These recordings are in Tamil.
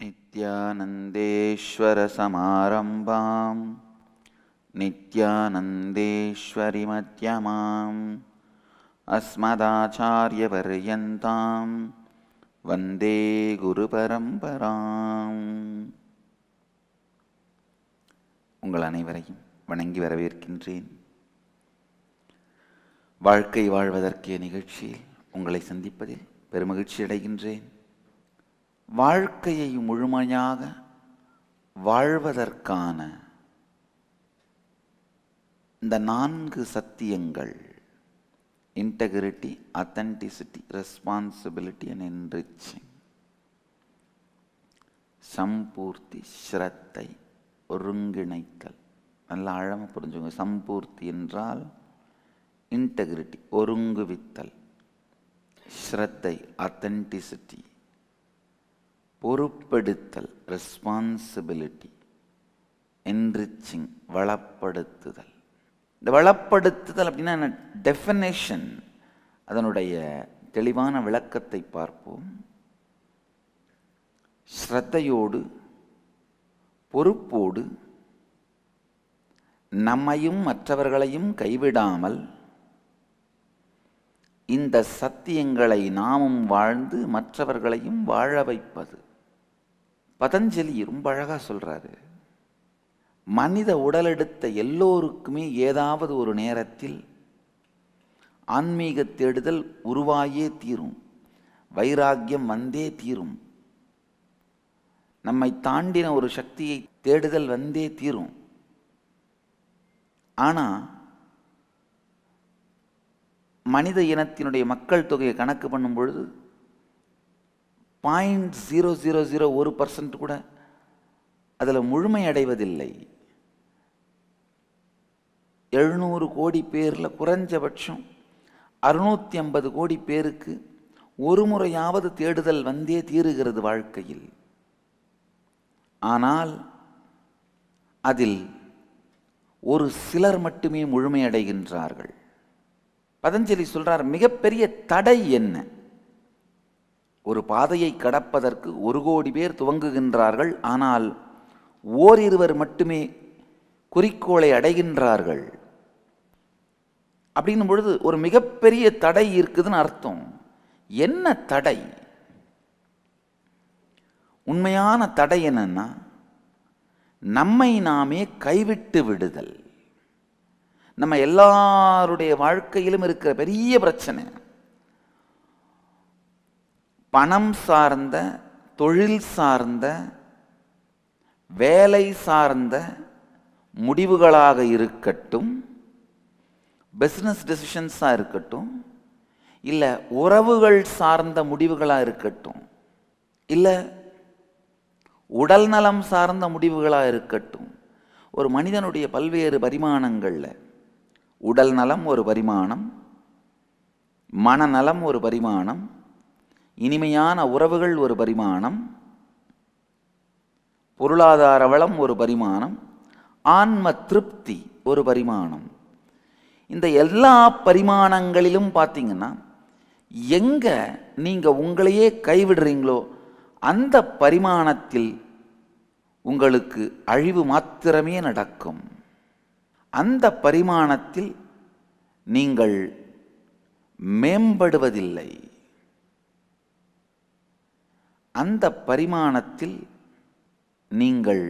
நித்யானந்தேஸ்வர சமாரம்பாம் நித்யானந்தேஸ்வரி மத்யமாம் அஸ்மதாச்சார்ய பர்யந்தாம் வந்தே குரு பரம்பராம். உங்கள் அனைவரையும் வணங்கி வரவேற்கின்றேன். வாழ்க்கை வாழ்வதற்கே நிகழ்ச்சியில் உங்களை சந்திப்பதில் பெருமகிழ்ச்சி அடைகின்றேன். வாழ்க்கையை முழுமையாக வாழ்வதற்கான இந்த 4 சத்தியங்கள், integrity, authenticity, responsibility and enriching, சம்பூர்த்தி, ஸ்ரத்தை, ஒருங்கிணைத்தல். நல்லா ஆழமாக புரிஞ்சுங்க. சம்பூர்த்தி என்றால் இன்டெகிரிட்டி, ஒருங்குவித்தல்; ஸ்ரத்தை, அத்தென்டிசிட்டி, பொறுப்பெடுத்தல், ரெஸ்பான்சிபிலிட்டி; என்ரிச்சிங், வளப்படுத்துதல். இந்த வளப்படுத்துதல் அப்படின்னா என்ன? டெஃபினேஷன், அதனுடைய தெளிவான விளக்கத்தை பார்ப்போம். ஸ்ரத்தையோடு, பொறுப்போடு, நம்மையும் மற்றவர்களையும் கைவிடாமல் இந்த சத்தியங்களை நாமும் வாழ்ந்து மற்றவர்களையும் வாழ வைப்பது. பதஞ்சலி ரொம்ப அழகா சொல்றாரு, மனித உடலெடுத்த எல்லோருக்குமே ஏதாவது ஒரு நேரத்தில் ஆன்மீக தேடுதல் உருவாயே தீரும், வைராக்கியம் வந்தே தீரும், நம்மை தாண்டின ஒரு சக்தியை தேடுதல் வந்தே தீரும். ஆனா மனித இனத்தினுடைய மக்கள் தொகையை கணக்கு பண்ணும் பொழுது 0.0001% கூட அதில் முழுமையடைவதில்லை. 700 கோடி பேரில் குறைஞ்சபட்சம் 650 கோடி பேருக்கு ஒரு முறையாவது தேடுதல் வந்தே தீருகிறது வாழ்க்கையில். ஆனால் அதில் ஒரு சிலர் மட்டுமே முழுமையடைகின்றார்கள். பதஞ்சலி சொல்றார், மிகப்பெரிய தடை என்ன? ஒரு பாதையை கடப்பதற்கு 1 கோடி பேர் துவங்குகின்றார்கள், ஆனால் ஓரிருவர் மட்டுமே குறிக்கோளை அடைகின்றார்கள். அப்படின்னும் பொழுது ஒரு மிகப்பெரிய தடை இருக்குதுன்னு அர்த்தம். என்ன தடை? உண்மையான தடை என்னன்னா, நம்மை நாமே கைவிட்டு விடுதல். நம்ம எல்லாருடைய வாழ்க்கையிலும் இருக்கிற பெரிய பிரச்சனை பணம் சார்ந்த, தொழில் சார்ந்த, வேலை சார்ந்த முடிவுகளாக இருக்கட்டும், பிஸ்னஸ் டெசிஷன்ஸாக இருக்கட்டும், இல்லை உறவுகள் சார்ந்த முடிவுகளாக இருக்கட்டும், இல்லை உடல் நலம் சார்ந்த முடிவுகளாக இருக்கட்டும். ஒரு மனிதனுடைய பல்வேறு பரிமாணங்களில் உடல் நலம் ஒரு பரிமாணம், மனநலம் ஒரு பரிமாணம், இனிமையான உறவுகள் ஒரு பரிமாணம், பொருளாதார வளம் ஒரு பரிமாணம், ஆன்ம திருப்தி ஒரு பரிமாணம். இந்த எல்லா பரிமாணங்களிலும் பார்த்தீங்கன்னா எங்க நீங்க உங்களையே கைவிடுறீங்களோ அந்த பரிமாணத்தில் உங்களுக்கு அழிவு மாத்திரமே நடக்கும். அந்த பரிமாணத்தில் நீங்கள் மேம்படுவதில்லை. அந்த பரிமாணத்தில் நீங்கள்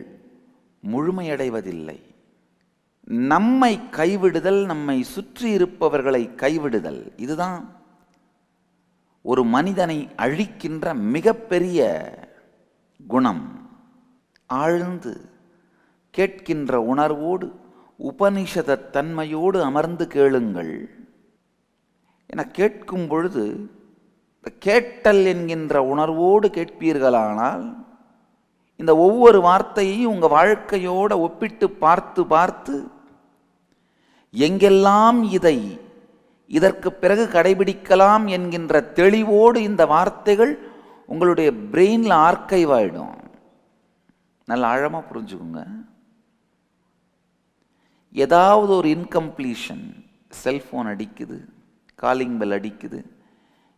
முழுமையடைவதில்லை. நம்மை கைவிடுதல், நம்மை சுற்றி இருப்பவர்களை கைவிடுதல், இதுதான் ஒரு மனிதனை அழிக்கின்ற மிகப்பெரிய குணம். ஆழ்ந்து கேட்கின்ற உணர்வோடு, உபனிஷத தன்மையோடு அமர்ந்து கேளுங்கள். என கேட்கும் பொழுது கேட்டல் என்கின்ற உணர்வோடு கேட்பீர்களானால் இந்த ஒவ்வொரு வார்த்தையையும் உங்கள் வாழ்க்கையோடு ஒப்பிட்டு பார்த்து பார்த்து எங்கெல்லாம் இதற்கு பிறகு கடைபிடிக்கலாம் என்கின்ற தெளிவோடு இந்த வார்த்தைகள் உங்களுடைய பிரெயினில் ஆர்கைவ் ஆகிடும். நல்ல ஆழமாக புரிஞ்சுக்குங்க. ஏதாவது ஒரு இன்கம்ப்ளீஷன், செல்ஃபோன் அடிக்குது, காலிங் பெல் அடிக்குது,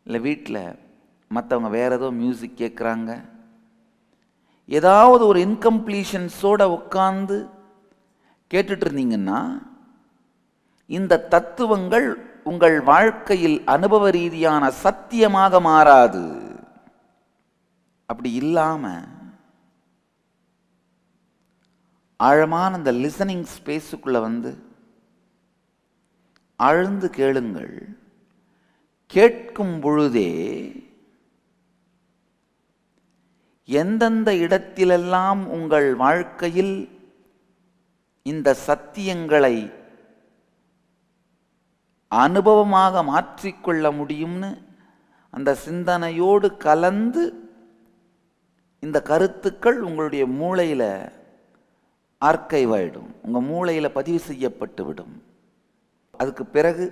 இல்லை வீட்டில் மற்றவங்க வேறு ஏதோ மியூசிக் கேட்குறாங்க, ஏதாவது ஒரு இன்கம்ப்ளீஷன்ஸோடு உட்காந்து கேட்டுட்டு இருந்தீங்கன்னா இந்த தத்துவங்கள் உங்கள் வாழ்க்கையில் அனுபவ ரீதியான சத்தியமாக மாறாது. அப்படி இல்லாம ஆழமான அந்த லிசனிங் ஸ்பேஸுக்குள்ள வந்து ஆழ்ந்து கேளுங்கள். கேட்கும் பொழுதே எந்தெந்த இடத்திலெல்லாம் உங்கள் வாழ்க்கையில் இந்த சத்தியங்களை அனுபவமாக மாற்றிக்கொள்ள முடியும்னு அந்த சிந்தனையோடு கலந்து இந்த கருத்துக்கள் உங்களுடைய மூளையில் ஆர்கைவ் ஆயிடும், உங்கள் மூளையில் பதிவு செய்யப்பட்டு விடும். அதுக்கு பிறகு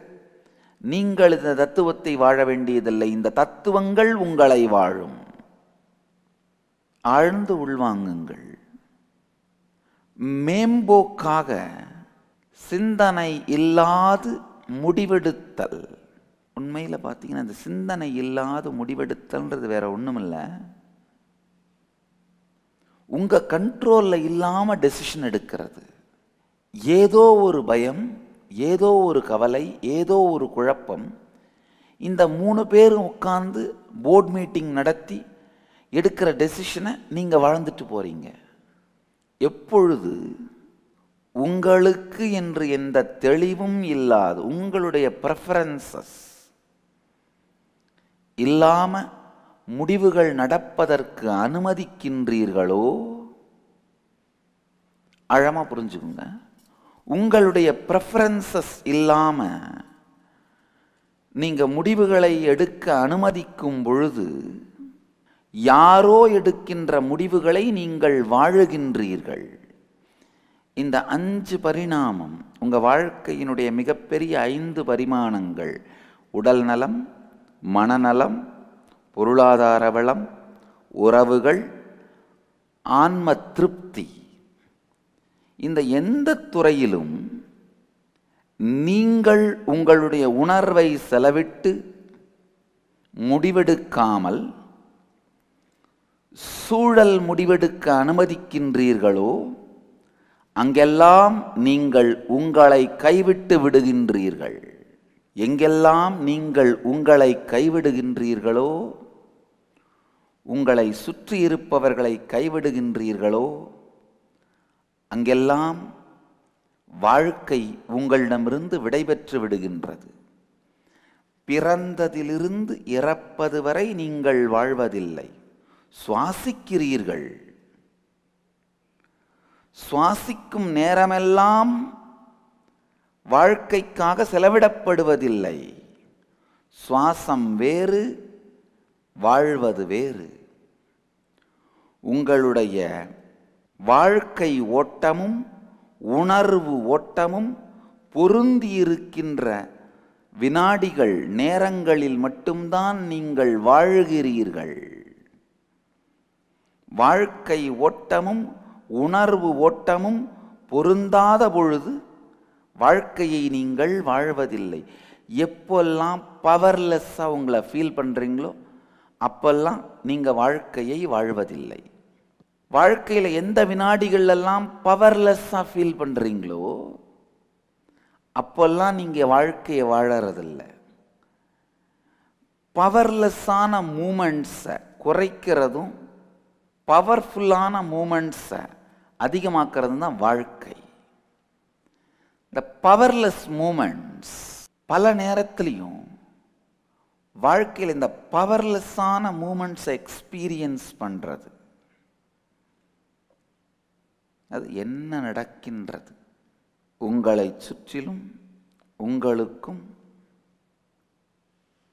நீங்கள் இந்த தத்துவத்தை வாழ வேண்டியதில்லை, இந்த தத்துவங்கள் உங்களை வாழும். ஆழ்ந்து உள்வாங்குங்கள். மேம்போக்காக சிந்தனை இல்லாது முடிவெடுத்தல். உண்மையில் பார்த்தீங்கன்னா இந்த சிந்தனை இல்லாத முடிவெடுத்தல்ன்றது வேற ஒன்றும் இல்லை, உங்கள் கண்ட்ரோலில் இல்லாமல் டெசிஷன் எடுக்கிறது. ஏதோ ஒரு பயம், ஏதோ ஒரு கவலை, ஏதோ ஒரு குழப்பம், இந்த 3 பேரும் உட்கார்ந்து போர்ட் மீட்டிங் நடத்தி எடுக்கிற டெசிஷனை நீங்கள் வாழ்ந்துட்டு போகிறீங்க. எப்பொழுது உங்களுக்கு என்று எந்த தெளிவும் இல்லாது உங்களுடைய ப்ரெஃபரன்சஸ் இல்லாமல் முடிவுகள் நடப்பதற்கு அனுமதிக்கின்றீர்களோ, ஆழமா புரிஞ்சுக்குங்க, உங்களுடைய ப்ரெஃபரன்சஸ் இல்லாமல் நீங்கள் முடிவுகளை எடுக்க அனுமதிக்கும் பொழுது யாரோ எடுக்கின்ற முடிவுகளை நீங்கள் வாழுகின்றீர்கள். இந்த 5 பரிணாமம் உங்கள் வாழ்க்கையினுடைய மிகப்பெரிய 5 பரிமாணங்கள்: உடல் நலம், மனநலம், பொருளாதார வளம், உறவுகள், ஆன்ம திருப்தி. இந்த எந்த துறையிலும் நீங்கள் உங்களுடைய உணர்வை செலவிட்டு முடிவெடுக்காமல் சூழல் முடிவெடுக்க அனுமதிக்கின்றீர்களோ, அங்கெல்லாம் நீங்கள் உங்களை கைவிட்டு விடுகின்றீர்கள். எங்கெல்லாம் நீங்கள் உங்களை கைவிடுகின்றீர்களோ, உங்களை சுற்றி இருப்பவர்களை கைவிடுகின்றீர்களோ, அங்கெல்லாம் வாழ்க்கை உங்களிடமிருந்து விடைபெற்று விடுகின்றது. பிறந்ததிலிருந்து இறப்பது வரை நீங்கள் வாழ்வதில்லை, சுவாசிக்கிறீர்கள். சுவாசிக்கும் நேரமெல்லாம் வாழ்க்கைக்காக செலவிடப்படுவதில்லை. சுவாசம் வேறு, வாழ்வது வேறு. உங்களுடைய வாழ்க்கை ஓட்டமும் உணர்வு ஓட்டமும் பொருந்தியிருக்கின்ற வினாடிகள், நேரங்களில் மட்டும்தான் நீங்கள் வாழுகிறீர்கள். வாழ்க்கை ஓட்டமும் உணர்வு ஓட்டமும் பொருந்தாத பொழுது வாழ்க்கையை நீங்கள் வாழ்வதில்லை. எப்பெல்லாம் பவர்லெஸ்ஸாக உங்களை ஃபீல் பண்ணுறீங்களோ அப்பெல்லாம் நீங்கள் வாழ்க்கையை வாழ்வதில்லை. வாழ்க்கையில் எந்த வினாடிகளெல்லாம் பவர்லெஸ்ஸாக ஃபீல் பண்ணுறீங்களோ அப்பெல்லாம் நீங்கள் வாழ்க்கையை வாழறதில்லை. பவர்லெஸ்ஸான மூமெண்ட்ஸை குறைக்கிறதும் பவர்ஃபுல்லான மூமெண்ட்ஸை அதிகமாக்குறது தான் வாழ்க்கை. இந்த பவர்லெஸ் மூமெண்ட்ஸ் பல நேரத்திலையும் வாழ்க்கையில் இந்த பவர்லெஸ்ஸான மூமெண்ட்ஸை எக்ஸ்பீரியன்ஸ் பண்ணுறது, அது என்ன நடக்கின்றது உங்களை சுற்றிலும், உங்களுக்கும்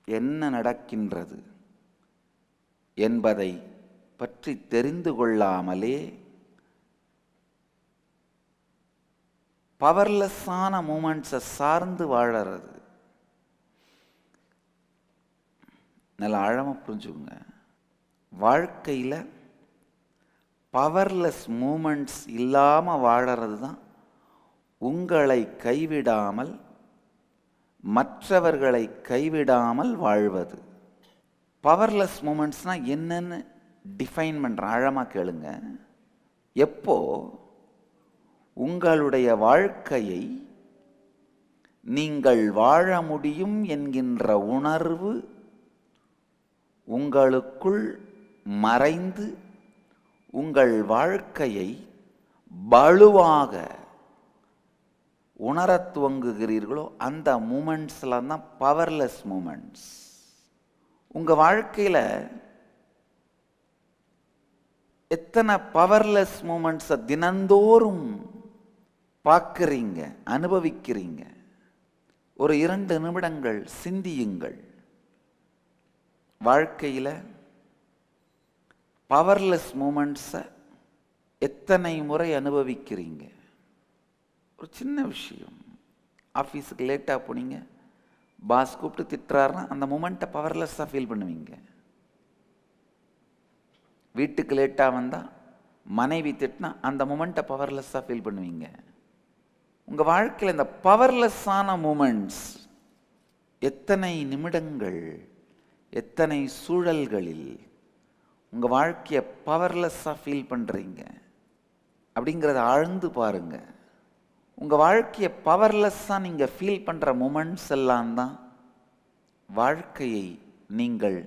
என்ன நடக்கின்றது என்பதை பற்றி தெரிந்து கொள்ளாமலே பவர்லெஸ்ஸான மூமெண்ட்ஸை சார்ந்து வாழறது. நல்லா ஆழமாக புரிஞ்சுக்கோங்க. வாழ்க்கையில் பவர்லெஸ் மூமெண்ட்ஸ் இல்லாமல் வாழறது தான் உங்களை கைவிடாமல் மற்றவர்களை கைவிடாமல் வாழ்வது. பவர்லெஸ் மூமெண்ட்ஸ்னால் என்னன்னு டிஃபைன் பண்ணுற ஆழமாக கேளுங்க. எப்போ உங்களுடைய வாழ்க்கையை நீங்கள் வாழ முடியும் என்கின்ற உணர்வு உங்களுக்குள் மறைந்து உங்கள் வாழ்க்கையை வலுவாக உணரத் துவங்குகிறீர்களோ அந்த மூமெண்ட்ஸ்ல தான் பவர்லெஸ் மூமெண்ட்ஸ். உங்கள் வாழ்க்கையில் எத்தனை பவர்லெஸ் மூமெண்ட்ஸை தினந்தோறும் பார்க்குறீங்க, அனுபவிக்கிறீங்க? ஒரு 2 நிமிடங்கள் சிந்தியுங்கள். வாழ்க்கையில் பவர்லெஸ் மூமெண்ட்ஸை எத்தனை முறை அனுபவிக்கிறீங்க? ஒரு சின்ன விஷயம், ஆஃபீஸுக்கு லேட்டாக போனீங்க, பாஸ் கூப்பிட்டு திட்டுறாருன்னா அந்த மூமெண்ட்டை பவர்லெஸ்ஸாக ஃபீல் பண்ணுவீங்க. வீட்டுக்கு லேட்டாக வந்தால் மனைவி திட்டினா அந்த மூமெண்ட்டை பவர்லெஸ்ஸாக ஃபீல் பண்ணுவீங்க. உங்கள் வாழ்க்கையில் இந்த பவர்லெஸ்ஸான மூமெண்ட்ஸ் எத்தனை நிமிடங்கள், எத்தனை சூழல்களில் உங்கள் வாழ்க்கையை பவர்லெஸ்ஸாக ஃபீல் பண்ணுறீங்க அப்படிங்கிறத ஆழ்ந்து பாருங்கள். உங்கள் வாழ்க்கையை பவர்லெஸ்ஸாக நீங்கள் ஃபீல் பண்ணுற மூமெண்ட்ஸ் எல்லாம் தான் வாழ்க்கையை நீங்கள்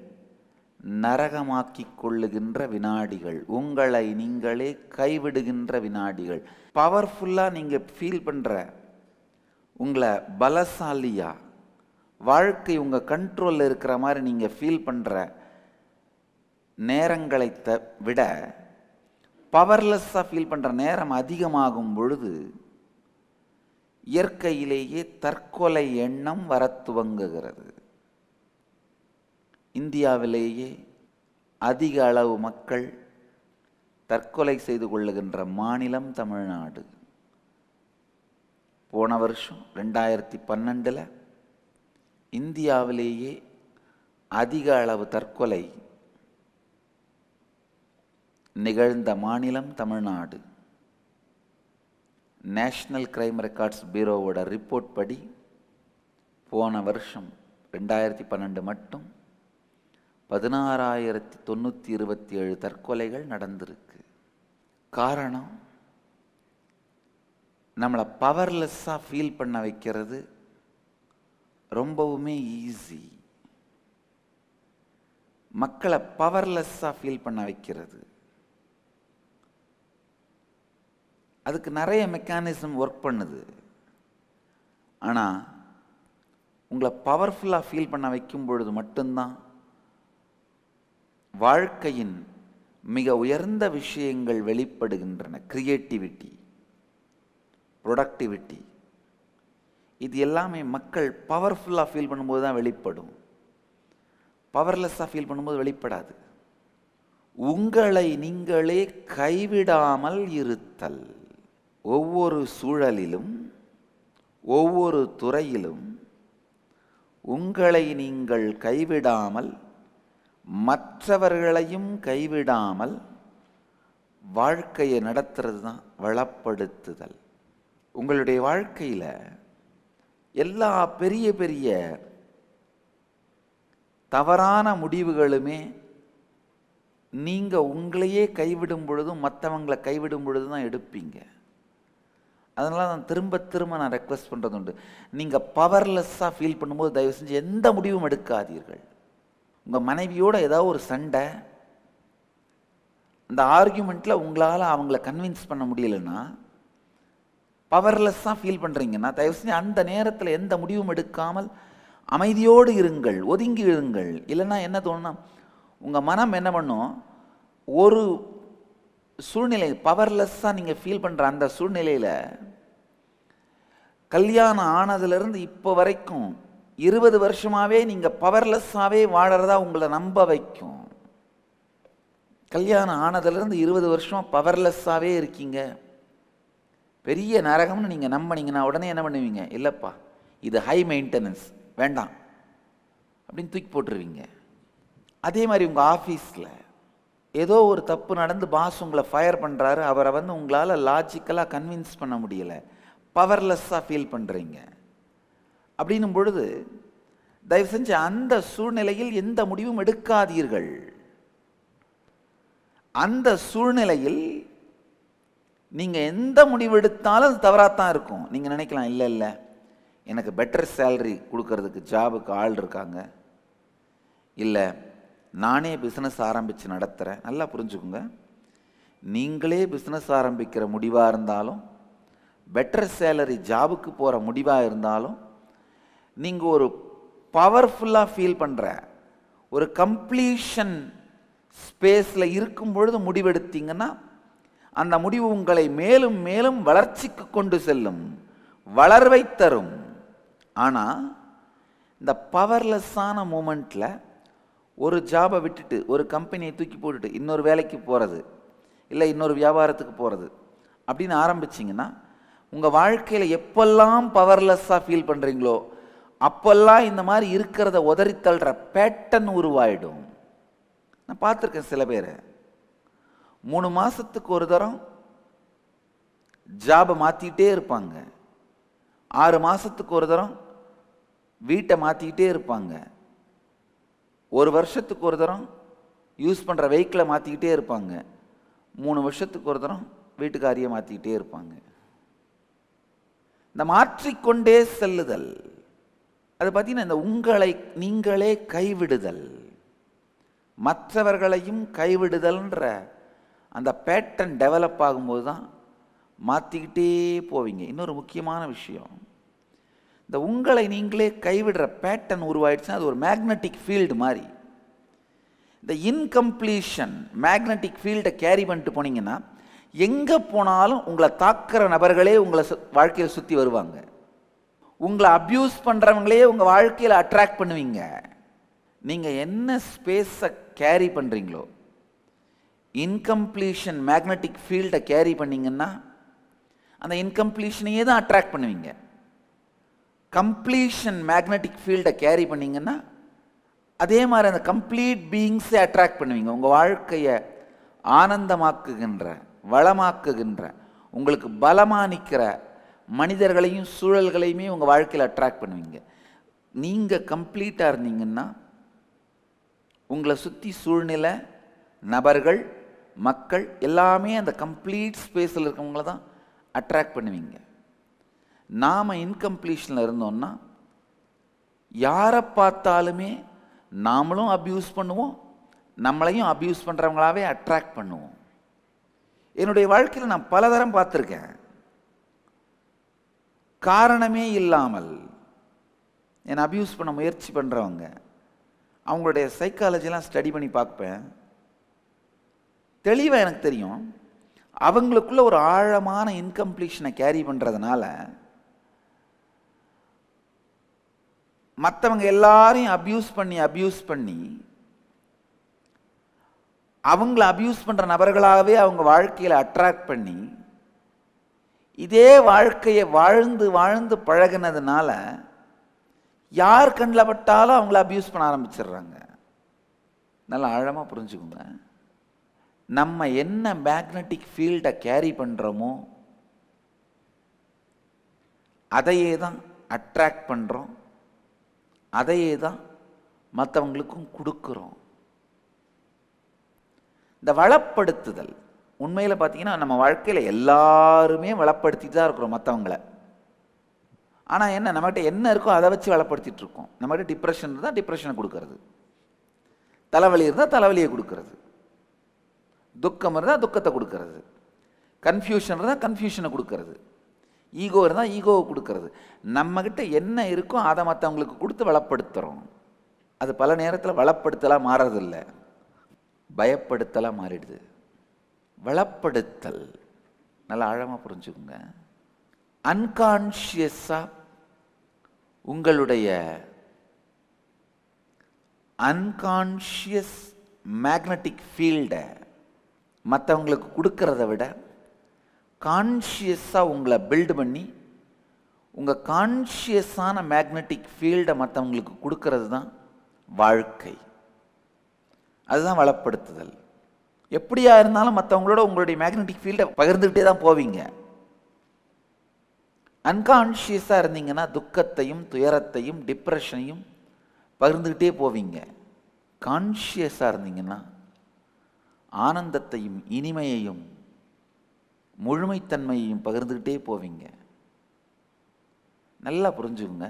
நரகமாக்கி கொள்ளுகின்ற வினாடிகள், உங்களை நீங்களே கைவிடுகின்ற வினாடிகள். பவர்ஃபுல்லாக நீங்கள் ஃபீல் பண்ணுற, உங்களை பலசாலியா வாழ்க்கை உங்கள் கண்ட்ரோலில் இருக்கிற மாதிரி நீங்கள் ஃபீல் பண்ணுற நேரங்களை விட பவர்லெஸ்ஸாக ஃபீல் பண்ணுற நேரம் அதிகமாகும் பொழுது இயற்கையிலேயே தற்கொலை எண்ணம் வர துவங்குகிறது. இந்தியாவிலேயே அதிக அளவு மக்கள் தற்கொலை செய்து கொள்ளுகின்ற மாநிலம் தமிழ்நாடு. போன வருஷம் 2012 இந்தியாவிலேயே அதிக அளவு தற்கொலை நிகழ்ந்த மாநிலம் தமிழ்நாடு. நேஷனல் கிரைம் ரெக்கார்ட்ஸ் பியூரோவோட ரிப்போர்ட் படி போன வருஷம் 2012 மட்டும் 16,927 தற்கொலைகள் நடந்திருக்கு. காரணம், நம்மளை பவர்லெஸ்ஸாக ஃபீல் பண்ண வைக்கிறது ரொம்பவுமே ஈஸி. மக்களை பவர்லெஸ்ஸாக ஃபீல் பண்ண வைக்கிறது, அதுக்கு நிறைய மெக்கானிசம் ஒர்க் பண்ணுது. ஆனால் உங்களை பவர்ஃபுல்லாக ஃபீல் பண்ண வைக்கும் பொழுது மட்டும்தான் வாழ்க்கையின் மிக உயர்ந்த விஷயங்கள் வெளிப்படுகின்றன. கிரியேட்டிவிட்டி, ப்ரொடக்டிவிட்டி, இது எல்லாமே மக்கள் பவர்ஃபுல்லாக ஃபீல் பண்ணும்போது தான் வெளிப்படும். பவர்லெஸ்ஸாக ஃபீல் பண்ணும்போது வெளிப்படாது. உங்களை நீங்களே கைவிடாமல் இருத்தல். ஒவ்வொரு சூழலிலும் ஒவ்வொரு துறையிலும் உங்களை நீங்கள் கைவிடாமல் மற்றவர்களையும் கைவிடாமல் வாழ்க்கையை நடத்துறது தான் வளப்படுத்துதல். உங்களுடைய வாழ்க்கையில் எல்லா பெரிய பெரிய தவறான முடிவுகளுமே நீங்கள் உங்களையே கைவிடும் பொழுதும் மற்றவங்களை கைவிடும் பொழுது தான் எடுப்பீங்க. அதனால நான் திரும்ப திரும்ப நான் ரெக்வெஸ்ட் பண்ணுறது உண்டு, நீங்கள் பவர்லெஸ்ஸாக ஃபீல் பண்ணும்போது தயவு செஞ்சு எந்த முடிவும் எடுக்காதீர்கள். உங்கள் மனைவியோட ஏதாவது ஒரு சண்டை, அந்த ஆர்கியூமெண்ட்டில் உங்களால் அவங்கள கன்வின்ஸ் பண்ண முடியலைன்னா, பவர்லெஸ்ஸாக ஃபீல் பண்ணுறீங்கன்னா தயவு செஞ்சு அந்த நேரத்தில் எந்த முடிவும் எடுக்காமல் அமைதியோடு இருங்கள், ஒதுங்கி இருங்கள். இல்லைன்னா என்ன தோணுன்னா, உங்கள் மனம் என்ன பண்ணும், ஒரு சூழ்நிலை பவர்லெஸ்ஸாக நீங்கள் ஃபீல் பண்ணுற அந்த சூழ்நிலையில் கல்யாணம் ஆனதுலேருந்து இப்போ வரைக்கும் 20 வருஷமாகவே நீங்கள் பவர்லெஸ்ஸாகவே வாழறதா உங்களை நம்ப வைக்கும். கல்யாணம் ஆனதுலேருந்து 20 வருஷமாக பவர்லெஸ்ஸாகவே இருக்கீங்க, பெரிய நரகம்னு நீங்கள் நம்பினீங்கன்னா உடனே என்ன பண்ணுவீங்க, இல்லைப்பா இது ஹை மெயின்டெனன்ஸ் வேண்டாம் அப்படின்னு தூக்கி போட்டுருவீங்க. அதே மாதிரி உங்கள் ஆஃபீஸில் ஏதோ ஒரு தப்பு நடந்து பாஸ் உங்களை ஃபயர் பண்ணுறாரு, அவரை உங்களால் லாஜிக்கலாக கன்வின்ஸ் பண்ண முடியலை, பவர்லெஸ்ஸாக ஃபீல் பண்ணுறீங்க. அப்படின்னும் பொழுது தயவு செஞ்சு அந்த சூழ்நிலையில் எந்த முடிவும் எடுக்காதீர்கள். அந்த சூழ்நிலையில் நீங்கள் எந்த முடிவு எடுத்தாலும் அது தவறாகத்தான் இருக்கும். நீங்கள் நினைக்கலாம், இல்லை இல்லை எனக்கு பெட்டர் சேலரி கொடுக்கறதுக்கு ஜாபுக்கு ஆள் இருக்காங்க, இல்லை நானே பிஸ்னஸ் ஆரம்பித்து நடத்துகிறேன். நல்லா புரிஞ்சுக்குங்க, நீங்களே பிஸ்னஸ் ஆரம்பிக்கிற முடிவாக இருந்தாலும், பெட்டர் சேலரி ஜாபுக்கு போகிற முடிவாக இருந்தாலும், நீங்கள் ஒரு பவர்ஃபுல்லாக ஃபீல் பண்ணுற ஒரு கம்ப்ளீஷன் ஸ்பேஸில் இருக்கும் பொழுது முடிவெடுத்தீங்கன்னா அந்த முடிவு உங்களை மேலும் மேலும் வளர்ச்சிக்கு கொண்டு செல்லும், வளர்வை தரும். ஆனால் இந்த பவர்லெஸ்ஸான மூமெண்ட்டில் ஒரு ஜாபை விட்டுட்டு, ஒரு கம்பெனியை தூக்கி போட்டுட்டு இன்னொரு வேலைக்கு போகிறது, இல்லை இன்னொரு வியாபாரத்துக்கு போகிறது அப்படின்னு ஆரம்பிச்சிங்கன்னா, உங்கள் வாழ்க்கையில் எப்பெல்லாம் பவர்லெஸ்ஸாக ஃபீல் பண்ணுறீங்களோ அப்போல்லாம் இந்த மாதிரி இருக்கிறத உதறித்தள்ளுற பேட்டர்ன் உருவாயிடும். நான் பார்த்துருக்கேன் சில பேர் 3 மாதத்துக்கு ஒரு தரம் ஜாபை மாற்றிக்கிட்டே இருப்பாங்க, 6 மாதத்துக்கு ஒரு தரம் வீட்டை மாற்றிக்கிட்டே இருப்பாங்க, 1 வருஷத்துக்கு ஒரு தரம் யூஸ் பண்ணுற வெஹிக்கிளை மாற்றிக்கிட்டே இருப்பாங்க, 3 வருஷத்துக்கு ஒரு தரம் வீட்டுக்காரியை மாற்றிக்கிட்டே இருப்பாங்க. இந்த மாற்றிக்கொண்டே செல்லுதல், அது பார்த்தீங்கன்னா இந்த உங்களை நீங்களே கைவிடுதல், மற்றவர்களையும் கைவிடுதல்ன்ற அந்த பேட்டர்ன் டெவலப் ஆகும்போது தான் மாற்றிக்கிட்டே போவீங்க. இன்னொரு முக்கியமான விஷயம், இந்த உங்களை நீங்களே கைவிடுற பேட்டர்ன் உருவாயிடுச்சுன்னா அது ஒரு மேக்னட்டிக் ஃபீல்டு மாதிரி. இந்த இன்கம்ப்ளீஷன் மேக்னட்டிக் ஃபீல்டை கேரி பண்ணிட்டு போனீங்கன்னா எங்கே போனாலும் உங்களை தாக்குற நபர்களே உங்களை வாழ்க்கையில் சுற்றி வருவாங்க. உங்களை அப்யூஸ் பண்ணுறவங்களே உங்கள் வாழ்க்கையில் அட்ராக்ட் பண்ணுவீங்க. நீங்கள் என்ன ஸ்பேஸை கேரி பண்ணுறீங்களோ, இன்கம்ப்ளீஷன் மேக்னட்டிக் ஃபீல்டை கேரி பண்ணிங்கன்னா அந்த இன்கம்ப்ளீஷனையே தான் அட்ராக்ட் பண்ணுவீங்க. கம்ப்ளீஷன் மேக்னட்டிக் ஃபீல்டை கேரி பண்ணிங்கன்னா அதே மாதிரி அந்த கம்ப்ளீட் பீயிங்ஸை அட்ராக்ட் பண்ணுவீங்க. உங்கள் வாழ்க்கையை ஆனந்தமாக்குகின்ற, வளமாக்குகின்ற, உங்களுக்கு பலமாக நிற்கிற மனிதர்களையும் சூழல்களையுமே உங்கள் வாழ்க்கையில் அட்ராக்ட் பண்ணுவீங்க. நீங்கள் கம்ப்ளீட்டாக இருந்தீங்கன்னா உங்களை சுற்றி சூழ்நிலை, நபர்கள், மக்கள் எல்லாமே அந்த கம்ப்ளீட் ஸ்பேஸில் இருக்கவங்கள தான் அட்ராக்ட் பண்ணுவீங்க. நாம் இன்கம்ப்ளீஷனில் இருந்தோம்னா யாரை பார்த்தாலுமே நாமளும் அப்யூஸ் பண்ணுவோம், நம்மளையும் அப்யூஸ் பண்ணுறவங்களாவே அட்ராக்ட் பண்ணுவோம். என்னுடைய வாழ்க்கையில் நான் பலதரம் பார்த்துருக்கேன். காரணமே இல்லாமல் என்னை அப்யூஸ் பண்ண முயற்சி பண்ணுறவங்க, அவங்களுடைய சைக்காலஜிலாம் ஸ்டடி பண்ணி பார்ப்பேன். தெளிவாக எனக்கு தெரியும், அவங்களுக்குள்ள ஒரு ஆழமான இன்கம்ப்ளீஷனை கேரி பண்ணுறதுனால மற்றவங்க எல்லாரையும் அப்யூஸ் பண்ணி அவங்கள அப்யூஸ் பண்ணுற நபர்களாகவே அவங்க வாழ்க்கையில் அட்ராக்ட் பண்ணி இதே வாழ்க்கையை வாழ்ந்து வாழ்ந்து பழகினதுனால யார் கண்ணில் பட்டாலும் அவங்கள அப்யூஸ் பண்ண ஆரம்பிச்சிடுறாங்க. நல்லா ஆழமாக புரிஞ்சுக்கோங்க, நம்ம என்ன மேக்னட்டிக் ஃபீல்டை கேரி பண்ணுறோமோ அதையே தான் அட்ராக்ட் பண்ணுறோம், அதையே தான் மற்றவங்களுக்கும் கொடுக்குறோம். இந்த வளப்படுத்துதல் உண்மையில் பார்த்தீங்கன்னா நம்ம வாழ்க்கையில் எல்லாருமே வளப்படுத்திட்டு தான் இருக்கிறோம் மற்றவங்களை. ஆனால் என்ன, நம்மகிட்ட என்ன இருக்கோ அதை வச்சு வளப்படுத்திட்டு இருக்கோம். நம்மகிட்ட டிப்ரெஷன் இருந்தால் டிப்ரெஷனை கொடுக்கறது, தலைவலி இருந்தால் தலைவலியை கொடுக்கறது, துக்கம் இருந்தால் துக்கத்தை கொடுக்கறது, கன்ஃபியூஷன் இருந்தால் கன்ஃபியூஷனை கொடுக்கறது, ஈகோ இருந்தால் ஈகோவை கொடுக்கறது. நம்மகிட்ட என்ன இருக்கோ அதை மற்றவங்களுக்கு கொடுத்து வளப்படுத்துகிறோம். அது பல நேரத்தில் வளப்படுத்தலாம் மாறதில்லை, பயப்படுத்தலாம் மாறிடுது. வளப்படுத்தல் நல்லா ஆழமாக புரிஞ்சுக்குங்க. அன்கான்ஷியஸாக உங்களுடைய அன்கான்ஷியஸ் மேக்னட்டிக் ஃபீல்டை மற்றவங்களுக்கு கொடுக்கறத விட கான்ஷியஸாக உங்களை பில்டு பண்ணி உங்கள் கான்ஷியஸான மேக்னட்டிக் ஃபீல்டை மற்றவங்களுக்கு கொடுக்கறது தான் வாழ்க்கை. அதுதான் வளப்படுத்துதல். எப்படியா இருந்தாலும் மற்றவங்களோட உங்களுடைய மேக்னட்டிக் ஃபீல்டை பகிர்ந்துக்கிட்டே தான் போவீங்க. அன்கான்ஷியஸாக இருந்தீங்கன்னா துக்கத்தையும் துயரத்தையும் டிப்ரெஷனையும் பகிர்ந்துக்கிட்டே போவீங்க. கான்ஷியஸாக இருந்தீங்கன்னா ஆனந்தத்தையும் இனிமையையும் முழுமைத்தன்மையையும் பகிர்ந்துக்கிட்டே போவீங்க. நல்லா புரிஞ்சுக்குங்க.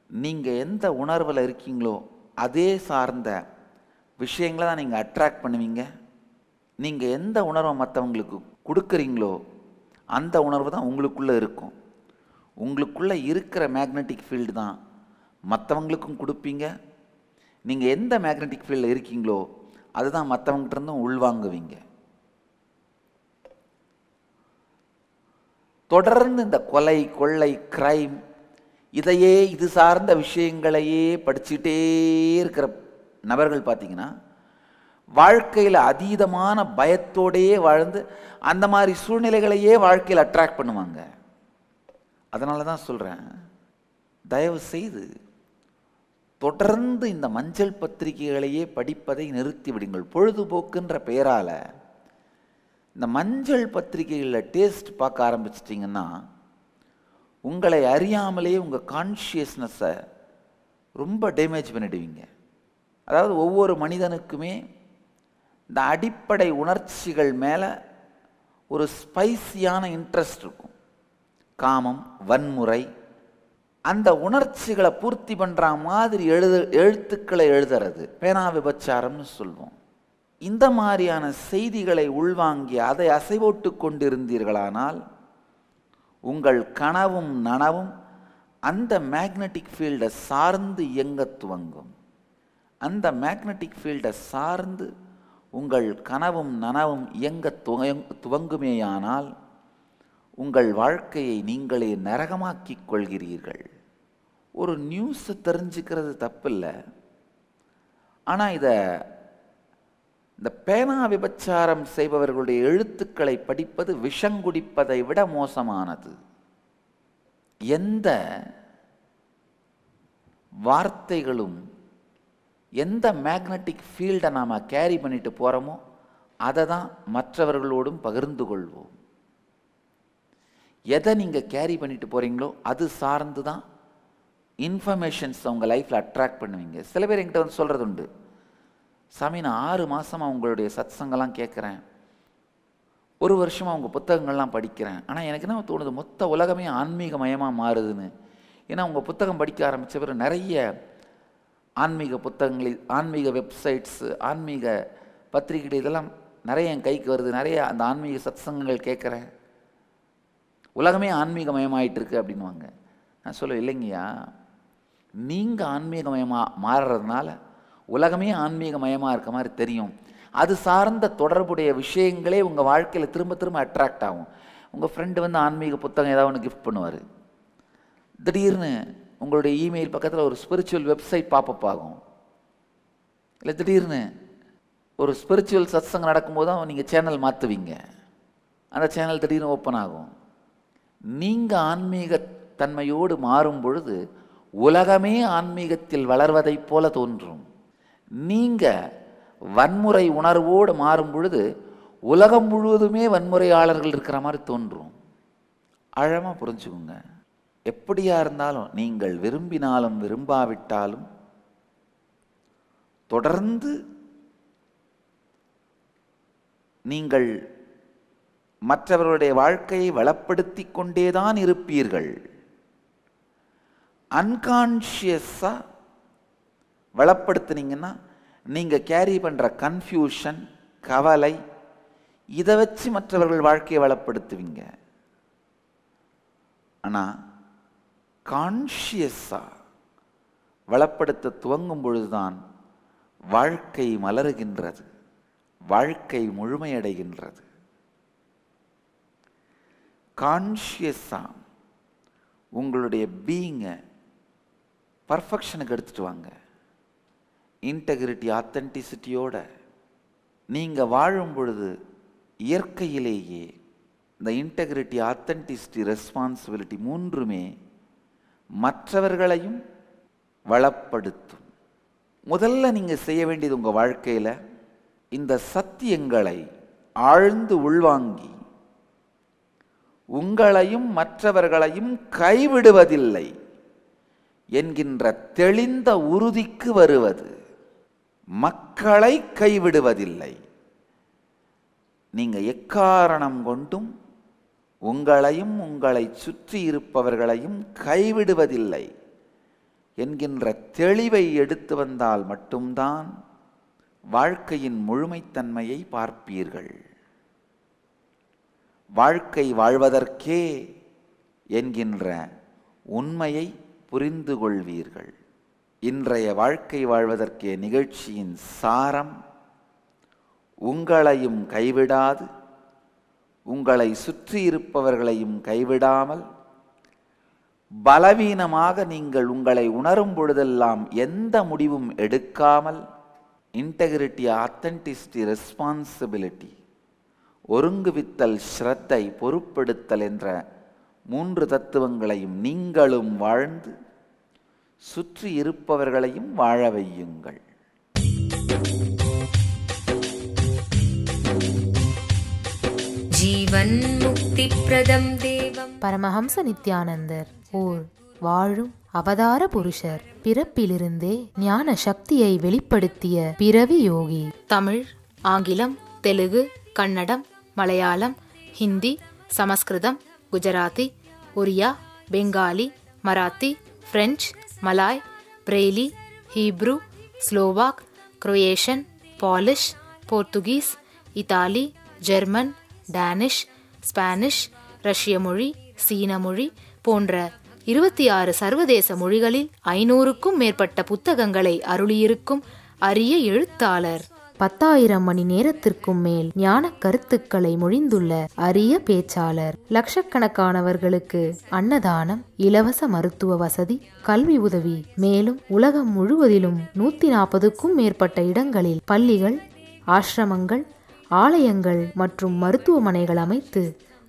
நீங்கள் எந்த உணர்வில் இருக்கீங்களோ அதே சார்ந்த விஷயங்களை தான் நீங்கள் அட்ராக்ட் பண்ணுவீங்க. நீங்கள் எந்த உணர்வை மற்றவங்களுக்கு கொடுக்குறீங்களோ அந்த உணர்வு தான் உங்களுக்குள்ளே இருக்கும். உங்களுக்குள்ளே இருக்கிற மேக்னெட்டிக் ஃபீல்டு தான் மற்றவங்களுக்கும் கொடுப்பீங்க. நீங்கள் எந்த மேக்னெட்டிக் ஃபீல்டில் இருக்கீங்களோ அதுதான் மற்றவங்ககிட்ட இருந்தும் உள்வாங்குவீங்க. தொடர்ந்து இந்த கொலை, கொள்ளை, கிரைம் இதையே இது சார்ந்த விஷயங்களையே படிச்சுட்டே இருக்கிற நபர்கள் பார்த்தீங்கன்னா வாழ்க்கையில் அதீதமான பயத்தோடையே வாழ்ந்து அந்த மாதிரி சூழ்நிலைகளையே வாழ்க்கையில் அட்ராக்ட் பண்ணுவாங்க. அதனால தான் சொல்கிறேன், தயவு செய்து தொடர்ந்து இந்த மஞ்சள் பத்திரிகைகளையே படிப்பதை நிறுத்தி விடுங்கள். பொழுதுபோக்குன்ற பெயரால் இந்த மஞ்சள் பத்திரிகைகளில் டேஸ்ட் பார்க்க ஆரம்பிச்சிட்டிங்கன்னா உங்களை அறியாமலேயே உங்கள் கான்ஷியஸ்னஸை ரொம்ப டேமேஜ் பண்ணிடுவீங்க. அதாவது ஒவ்வொரு மனிதனுக்குமே இந்த அடிப்படை உணர்ச்சிகள் மேலே ஒரு ஸ்பைசியான இன்ட்ரெஸ்ட் இருக்கும். காமம், வன்முறை, அந்த உணர்ச்சிகளை பூர்த்தி பண்ணுற மாதிரி எழுத்துக்களை எழுதுறது பேனா விபச்சாரம்னு சொல்வோம். இந்த மாதிரியான செய்திகளை உள்வாங்கி அதை அசைவோட்டு கொண்டிருந்தீர்களானால் உங்கள் கனவும் நனவும் அந்த மேக்னெட்டிக் ஃபீல்டை சார்ந்து இயங்க துவங்கும். அந்த மேக்னெட்டிக் ஃபீல்டை சார்ந்து உங்கள் கனவும் நனவும் இயங்க துவங்குமேயானால் உங்கள் வாழ்க்கையை நீங்களே நரகமாக்கிக் கொள்கிறீர்கள். ஒரு நியூஸை தெரிஞ்சுக்கிறது தப்பில்லை. ஆனால் இந்த பேனா விபச்சாரம் செய்பவர்களுடைய எழுத்துக்களை படிப்பது விஷங்குடிப்பதை விட மோசமானது. எந்த வார்த்தைகளும் எந்த மேக்னெட்டிக் ஃபீல்டை நாம் கேரி பண்ணிட்டு போகிறோமோ அதை தான் மற்றவர்களோடும் பகிர்ந்து கொள்வோம். எதை நீங்கள் கேரி பண்ணிட்டு போகிறீங்களோ அது சார்ந்து தான் இன்ஃபர்மேஷன்ஸ் உங்கள் லைஃப்பில் அட்ராக்ட் பண்ணுவீங்க. சில பேர் என்கிட்ட வந்து சொல்கிறது உண்டு, சாமி நான் 6 மாதமாக உங்களுடைய சத்சங்கெல்லாம் கேட்குறேன், 1 வருஷமாக உங்கள் புத்தகங்கள்லாம் படிக்கிறேன், ஆனால் எனக்கு என்ன தோணுது மொத்த உலகமே ஆன்மீகமயமாக மாறுதுன்னு. ஏன்னா உங்கள் புத்தகம் படிக்க ஆரம்பித்த பிறகு நிறைய ஆன்மீக புத்தகங்கள், ஆன்மீக வெப்சைட்ஸு, ஆன்மீக பத்திரிகை இதெல்லாம் நிறைய என் கைக்கு வருது. நிறைய அந்த ஆன்மீக சத்சங்கங்கள் கேட்குறேன், உலகமே ஆன்மீகமயமாயிட்டு இருக்கு அப்படின்வாங்க. நான் சொல்ல இல்லைங்கய்யா, நீங்கள் ஆன்மீகமயமாக மாறுறதுனால உலகமே ஆன்மீகமயமாக இருக்க மாதிரி தெரியும். அது சார்ந்த தொடர்புடைய விஷயங்களே உங்கள் வாழ்க்கையில் திரும்ப திரும்ப அட்ராக்ட் ஆகும். உங்கள் ஃப்ரெண்டு வந்து ஆன்மீக புத்தகம் ஏதாவது ஒன்று கிஃப்ட் பண்ணுவார், திடீர்னு உங்களுடைய இமெயில் பக்கத்தில் ஒரு ஸ்பிரிச்சுவல் வெப்சைட் பாப்பப் ஆகும். இல்லை திடீர்னு ஒரு ஸ்பிரிச்சுவல் சத்சங்கம் நடக்கும்போது தான் நீங்கள் சேனல் மாற்றுவீங்க, அந்த சேனல் திடீர்னு ஓப்பன் ஆகும். நீங்கள் ஆன்மீக தன்மையோடு மாறும் பொழுது உலகமே ஆன்மீகத்தில் வளர்வதைப் போல தோன்றும். நீங்கள் வன்முறை உணர்வோடு மாறும் பொழுது உலகம் முழுவதுமே வன்முறையாளர்கள் இருக்கிற மாதிரி தோன்றும். ஆழமாக புரிஞ்சுக்குங்க. எப்படியா இருந்தாலும் நீங்கள் விரும்பினாலும் விரும்பாவிட்டாலும் தொடர்ந்து நீங்கள் மற்றவர்களுடைய வாழ்க்கையை வளப்படுத்தி கொண்டேதான் இருப்பீர்கள். அன்கான்ஷியஸாக வளப்படுத்தினீங்கன்னா நீங்கள் கேரி பண்ணுற கன்ஃபியூஷன், கவலை, இதை வச்சு மற்றவர்கள் வாழ்க்கையை வளப்படுத்துவீங்க. ஆனால் கான்ஷியஸாக வளப்படுத்த துவங்கும் பொழுதுதான் வாழ்க்கை மலருகின்றது, வாழ்க்கை முழுமையடைகின்றது. கான்ஷியஸாக உங்களுடைய பீயிங்கை பர்ஃபெக்ஷனுக்கு எடுத்துட்டு வாங்க. இன்டெகிரிட்டி, ஆத்தென்டிசிட்டியோட நீங்கள் வாழும் பொழுது இயற்கையிலேயே இந்த இன்டெகிரிட்டி, ஆத்தென்டிசிட்டி, ரெஸ்பான்சிபிலிட்டி மூன்றுமே மற்றவர்களையும் வளப்படுத்தும். முதல்ல நீங்கள் செய்ய வேண்டியது உங்கள் வாழ்க்கையில் இந்த சத்தியங்களை ஆழ்ந்து உள்வாங்கி உங்களையும் மற்றவர்களையும் கைவிடுவதில்லை என்கின்ற தெளிந்த உறுதிக்கு வருவது. மக்களை கைவிடுவதில்லை. நீங்க எக்காரணம் கொண்டும் உங்களையும் உங்களை சுற்றி இருப்பவர்களையும் கைவிடுவதில்லை என்கின்ற தெளிவை எடுத்து வந்தால் மட்டும்தான் வாழ்க்கையின் முழுமைத்தன்மையை பார்ப்பீர்கள். வாழ்க்கை வாழ்வதற்கே என்கின்ற உண்மையை புரிந்து கொள்வீர்கள். இன்றைய வாழ்க்கை வாழ்வதற்கே நிகழ்ச்சியின் சாரம் உங்களையும் கைவிடாது, உங்களை சுற்றி இருப்பவர்களையும் கைவிடாமல், பலவீனமாக நீங்கள் உங்களை உணரும் பொழுதெல்லாம் எந்த முடிவும் எடுக்காமல், இன்டெகிரிட்டி, ஆத்தென்டிசிட்டி, ரெஸ்பான்சிபிலிட்டி, ஒருங்குவித்தல், ஸ்ரத்தை, பொறுப்பெடுத்தல் என்ற 3 தத்துவங்களையும் நீங்களும் வாழ்ந்து சுற்றி இருப்பவர்களையும் வாழ வையுங்கள். ஜீவன் முக்தி பிரதம் தேவம். பரமஹம்ச நித்யானந்தர் ஓர் வாழும் அவதார புருஷர். பிறப்பிலிருந்தே ஞான சக்தியை வெளிப்படுத்திய பிறவி யோகி. தமிழ், ஆங்கிலம், தெலுங்கு, கன்னடம், மலையாளம், ஹிந்தி, சமஸ்கிருதம், Gujarati, Oriya, Bengali, Marathi, French, Malay, Braille, Hebrew, Slovak, Croatian, Polish, Portuguese, Italy, German, Danish, Spanish, ரஷ்ய மொழி, சீன மொழி போன்ற 26 சர்வதேச மொழிகளில் 500க்கும் மேற்பட்ட புத்தகங்களை அருளியிருக்கும் அரிய எழுத்தாளர். 10,000 மணி நேரத்திற்கும் மேல் ஞான கருத்துக்களை மொழிந்துள்ள அரிய பேச்சாளர். லட்சக்கணக்கானவர்களுக்கு அன்னதானம், இலவச மருத்துவ வசதி, கல்வி உதவி, மேலும் உலகம் முழுவதிலும் 140க்கும் மேற்பட்ட இடங்களில் பள்ளிகள், ஆசிரமங்கள், ஆலயங்கள் மற்றும் மருத்துவமனைகள் அமைத்து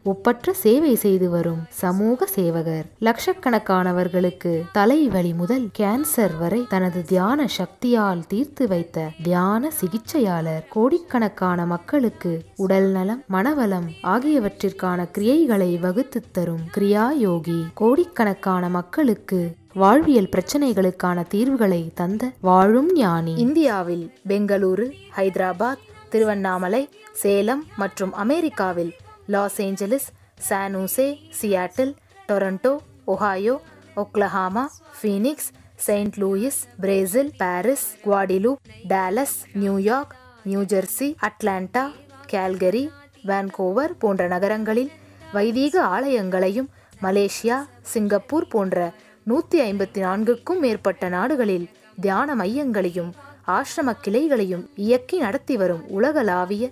ஒப்பற்ற சேவை செய்து வரும் சமூக சேவகர். லட்சக்கணக்கானவர்களுக்கு தலைவலி முதல் கேன்சர் வரை தனது தியான சக்தியால் தீர்த்து வைத்த தியான சிகிச்சையாளர். கோடிக்கணக்கான மக்களுக்கு உடல் நலம், மனவளம் ஆகியவற்றிற்கான கிரியைகளை வகுத்து தரும் கிரியா யோகி. கோடிக்கணக்கான மக்களுக்கு வாழ்வியல் பிரச்சனைகளுக்கான தீர்வுகளை தந்த வாழும் ஞானி. இந்தியாவில் பெங்களூரு, ஹைதராபாத், திருவண்ணாமலை, சேலம் மற்றும் அமெரிக்காவில் Los Angeles, San Jose, Seattle, Toronto, Ohio, Oklahoma, Phoenix, Saint Louis, Brazil, Paris, Guadeloupe, Dallas, New York, New Jersey, Atlanta, Calgary, Vancouver போன்ற நகரங்களில் வைதீக ஆலயங்களையும், மலேசியா, சிங்கப்பூர் போன்ற 154க்கும் மேற்பட்ட நாடுகளில் தியான மையங்களையும் ஆசிரம கிளைகளையும் இயக்கி நடத்தி வரும் உலகளாவிய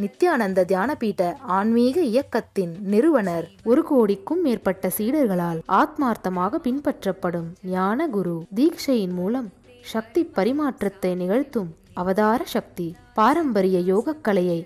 நித்யானந்த தியானபீட ஆன்மீக இயக்கத்தின் நிறுவனர். 1 கோடிக்கும் மேற்பட்ட சீடர்களால் ஆத்மார்த்தமாக பின்பற்றப்படும் ஞான குரு. தீட்சையின் மூலம் சக்தி பரிமாற்றத்தை நிகழ்த்தும் அவதார சக்தி. பாரம்பரிய யோகக்கலையை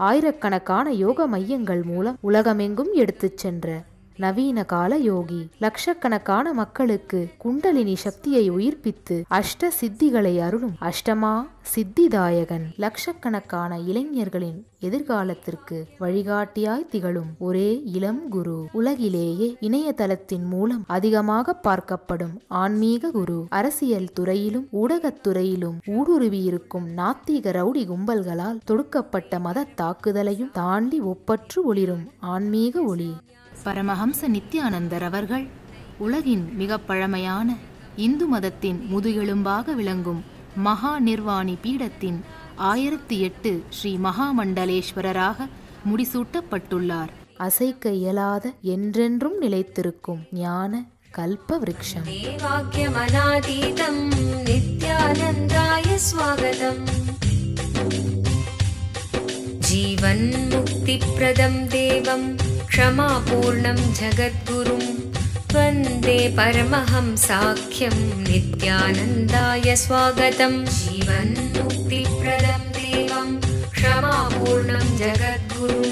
ஆயிரக்கணக்கான யோக மையங்கள் மூலம் உலகமெங்கும் எடுத்துச் சென்ற நவீன கால யோகி. லட்சக்கணக்கான மக்களுக்கு குண்டலினி சக்தியை உயிர்ப்பித்து அஷ்ட சித்திகளை அருளும் அஷ்டமா சித்திதாயகன். லட்சக்கணக்கான இளைஞர்களின் எதிர்காலத்திற்கு வழிகாட்டியாய் திகழும் ஒரே இளம் குரு. உலகிலேயே இணையதளத்தின் மூலம் அதிகமாக பார்க்கப்படும் ஆன்மீக குரு. அரசியல் துறையிலும் ஊடகத்துறையிலும் ஊடுருவியிருக்கும் நாத்திக ரவுடி கும்பல்களால் தொடுக்கப்பட்ட மத தாக்குதலையும் தாண்டி ஒப்பற்று ஒளிரும் ஆன்மீக ஒளி. பரமஹம்ச நித்யானந்தர் அவர்கள் உலகின் மிக பழமையான இந்து மதத்தின் முதுகெலும்பாக விளங்கும் மகா நிர்வாணி பீடத்தின் 1008 ஸ்ரீ மகாமண்டலேஸ்வரராக முடிசூட்டப்பட்டுள்ளார். அசைக்க இயலாத என்றென்றும் நிலைத்திருக்கும் ஞான கல்ப விருட்சம். நித்யானந்தாய ஸ்வாகதம். ஜீவன் முக்தி பிரதம் தேவம் क्षमापूर्णं जगद्गुरुं वन्दे परमहंसाख्यं नित्यानन्दाय स्वागतं. जीवन्मुक्तिप्रदं देवं क्षमापूर्णं जगद्गुरुं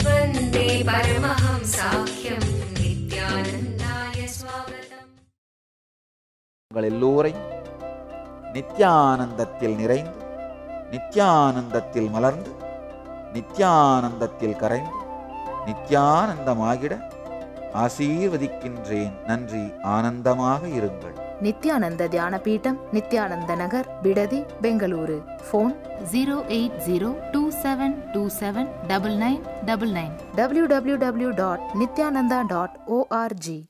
वन्दे परमहंसाख्यं नित्यानन्दाय स्वागतं. உங்கள் எல்லோரையும் நித்யானந்தத்தில் நிறைந்து, நித்யானந்தத்தில் மலர்ந்து, நித்யானந்தத்தில் கரைந்து, நித்யானந்தமாகிட ஆசீர்வதிக்கின்றேன். நன்றி. ஆனந்தமாக இருங்கள். நித்யானந்த தியான பீட்டம், நித்யானந்த நகர், பிடதி, பெங்களூரு. Phone 08027279999 www.nityananda.org.